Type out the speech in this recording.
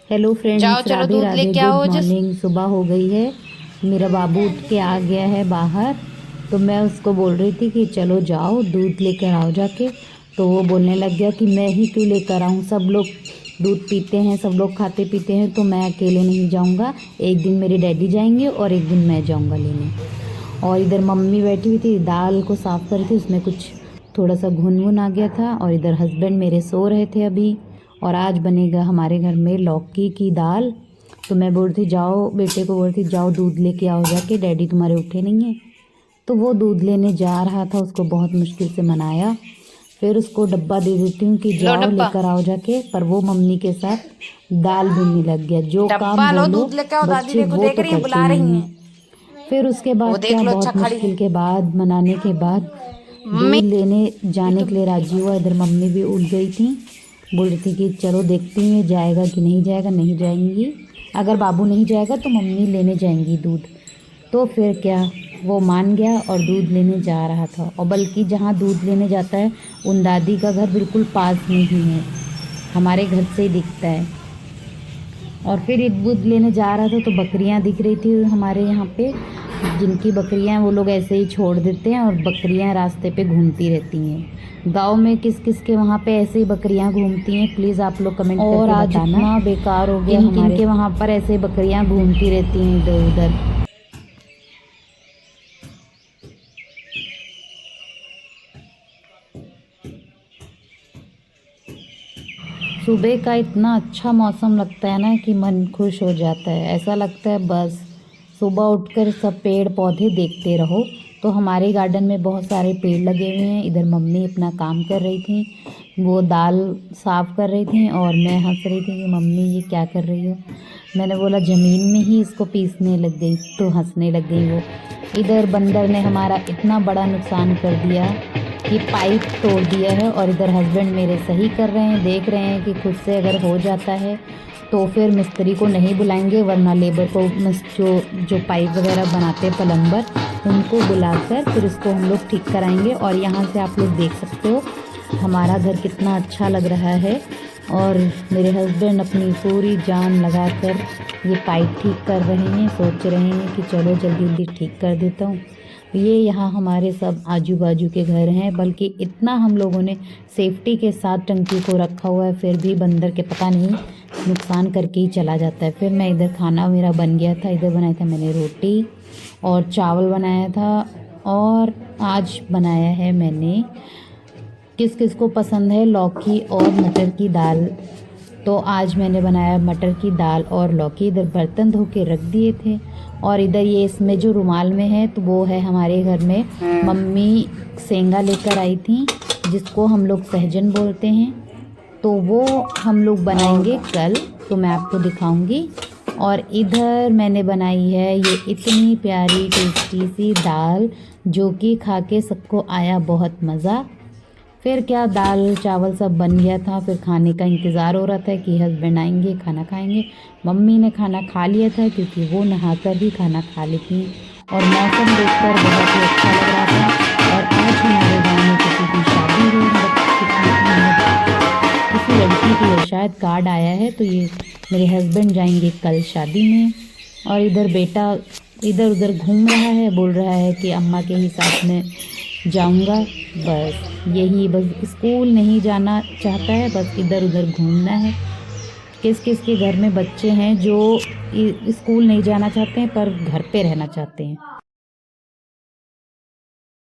Hello जाओ friends, चलो राधे दूध राधे। लेके गुड आओ जिस। मॉर्निंग। सुबह हो गई है। मेरा बाबू उठ के आ गया है बाहर। तो मैं उसको बोल रही थी कि चलो जाओ दूध लेकर आओ जाके। तो वो बोलने लग गया कि मैं ही क्यों लेकर आऊँ, सब लोग दूध पीते हैं, सब लोग खाते पीते हैं, तो मैं अकेले नहीं जाऊँगा। एक दिन मेरे डैडी जाएंगे और एक दिन मैं जाऊँगा लेने। और इधर मम्मी बैठी हुई थी, दाल को साफ़ कर रही थी, उसमें कुछ थोड़ा सा घुन वुन आ गया था। और इधर हस्बैंड मेरे सो रहे थे अभी। और आज बनेगा हमारे घर में लौकी की दाल। तो मैं बोल रही थी जाओ, बेटे को बोल रही थी जाओ दूध लेके आओ जाके, डैडी तुम्हारे उठे नहीं हैं। तो वो दूध लेने जा रहा था, उसको बहुत मुश्किल से मनाया। फिर उसको डब्बा दे देती हूँ कि लो जाओ डब्बा। लेकर आओ जाके, पर वो मम्मी के साथ दाल बीनने लग गया। जो काम डब्बा लो, बोलो दूध लेके आओ। दादी बच्चे देखो, वो देख तो रही है, करते बुला नहीं रही हैं। हैं। फिर उसके वो बाद देख क्या, लो, अच्छा बहुत खड़ी है मुश्किल के बाद मनाने के बाद मम्मी। दूध लेने ये जाने तो के लिए राजी हुआ। इधर मम्मी भी उठ गई थी, बोल रही थी कि चलो देखती हूँ ये जाएगा कि नहीं जाएगा। नहीं जाएंगी, अगर बाबू नहीं जाएगा तो मम्मी लेने जाएंगी दूध। तो फिर क्या, वो मान गया और दूध लेने जा रहा था। और बल्कि जहाँ दूध लेने जाता है उन दादी का घर बिल्कुल पास में ही है, हमारे घर से ही दिखता है। और फिर ये दूध लेने जा रहा था तो बकरियां दिख रही थी हमारे यहाँ पे। जिनकी बकरियां वो लोग ऐसे ही छोड़ देते हैं और बकरियां रास्ते पे घूमती रहती हैं। गांव में किस किस के वहाँ पे ऐसे ही बकरियां घूमती हैं, प्लीज़ आप लोग कमेंट करके बताना। और आज इतना बेकार हो गया, किन किन के वहाँ पर ऐसे बकरियां घूमती रहती हैं इधर उधर। सुबह का इतना अच्छा मौसम लगता है ना कि मन खुश हो जाता है। ऐसा लगता है बस सुबह उठकर सब पेड़ पौधे देखते रहो। तो हमारे गार्डन में बहुत सारे पेड़ लगे हुए हैं। इधर मम्मी अपना काम कर रही थी, वो दाल साफ़ कर रही थी और मैं हंस रही थी कि मम्मी ये क्या कर रही हो। मैंने बोला ज़मीन में ही इसको पीसने लग गई, तो हंसने लग गई वो। इधर बंदर ने हमारा इतना बड़ा नुकसान कर दिया कि पाइप तोड़ दिया है। और इधर हस्बैंड मेरे सही कर रहे हैं, देख रहे हैं कि खुद से अगर हो जाता है तो फिर मिस्त्री को नहीं बुलाएंगे, वरना लेबर को, जो पाइप वगैरह बनाते हैं प्लम्बर, उनको बुलाकर फिर इसको हम लोग ठीक कराएंगे। और यहाँ से आप लोग देख सकते हो हमारा घर कितना अच्छा लग रहा है। और मेरे हस्बैंड अपनी पूरी जान लगाकर ये पाइप ठीक कर रहे हैं, सोच रहे हैं कि चलो जल्दी जल्दी ठीक कर देता हूँ। ये यहाँ हमारे सब आजू बाजू के घर हैं, बल्कि इतना हम लोगों ने सेफ्टी के साथ टंकी को रखा हुआ है, फिर भी बंदर के पता नहीं नुकसान करके ही चला जाता है। फिर मैं इधर खाना मेरा बन गया था, इधर बनाया था मैंने रोटी और चावल बनाया था। और आज बनाया है मैंने, किस किस को पसंद है लौकी और मटर की दाल, तो आज मैंने बनाया मटर की दाल और लौकी। इधर बर्तन धो के रख दिए थे। और इधर ये इसमें जो रुमाल में है तो वो है हमारे घर में मम्मी सेंगा लेकर आई थी, जिसको हम लोग सहजन बोलते हैं। तो वो हम लोग बनाएंगे कल, तो मैं आपको दिखाऊंगी। और इधर मैंने बनाई है ये इतनी प्यारी टेस्टी सी दाल, जो कि खा के सबको आया बहुत मज़ा। फिर क्या, दाल चावल सब बन गया था, फिर खाने का इंतज़ार हो रहा था कि हस्बैंड आएंगे खाना खाएंगे। मम्मी ने खाना खा लिया था क्योंकि वो नहाकर ही खाना खा लेती हैं। और मौसम देखकर बहुत ही अच्छा लग रहा था। और आज हमारे गांव में किसी की शादी है, किसी लड़की की है शायद, कार्ड आया है। तो ये मेरे हस्बैंड जाएंगे कल शादी में। और इधर बेटा इधर उधर घूम रहा है, बोल रहा है कि अम्मा के ही साथ में जाऊंगा। बस यही, बस स्कूल नहीं जाना चाहता है, बस इधर उधर घूमना है। किस किस के घर में बच्चे हैं जो स्कूल नहीं जाना चाहते हैं पर घर पे रहना चाहते हैं।